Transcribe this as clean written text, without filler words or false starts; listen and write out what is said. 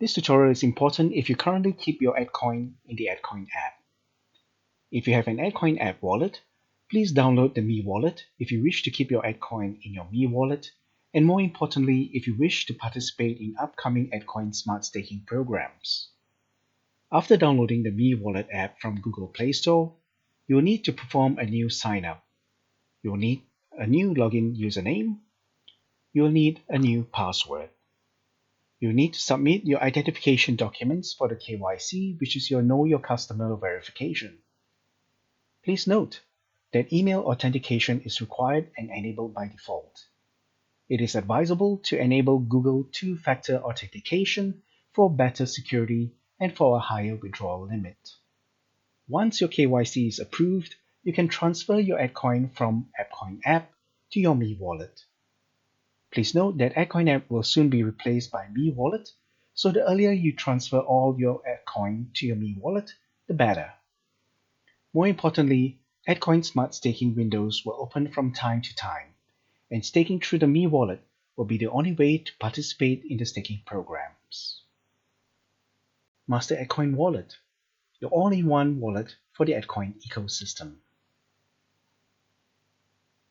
This tutorial is important if you currently keep your EDCOIN in the EDCOIN app. If you have an EDCOIN app wallet, please download the Me Wallet if you wish to keep your EDCOIN in your Me Wallet, and more importantly, if you wish to participate in upcoming EDCOIN Smart Staking programs. After downloading the Me Wallet app from Google Play Store, you will need to perform a new sign-up. You will need a new login username. You will need a new password. You will need to submit your identification documents for the KYC, which is your Know Your Customer verification. Please note that email authentication is required and enabled by default. It is advisable to enable Google two-factor authentication for better security and for a higher withdrawal limit. Once your KYC is approved, you can transfer your EDCOIN from EDCOIN App to your Me Wallet. Please note that EDCOIN App will soon be replaced by Me Wallet, so the earlier you transfer all your EDCOIN to your Me Wallet, the better. More importantly, EDCOIN Smart Staking windows will open from time to time, and staking through the Me Wallet will be the only way to participate in the staking programs. Master EDCOIN Wallet, your all-in-one wallet for the EDCOIN ecosystem.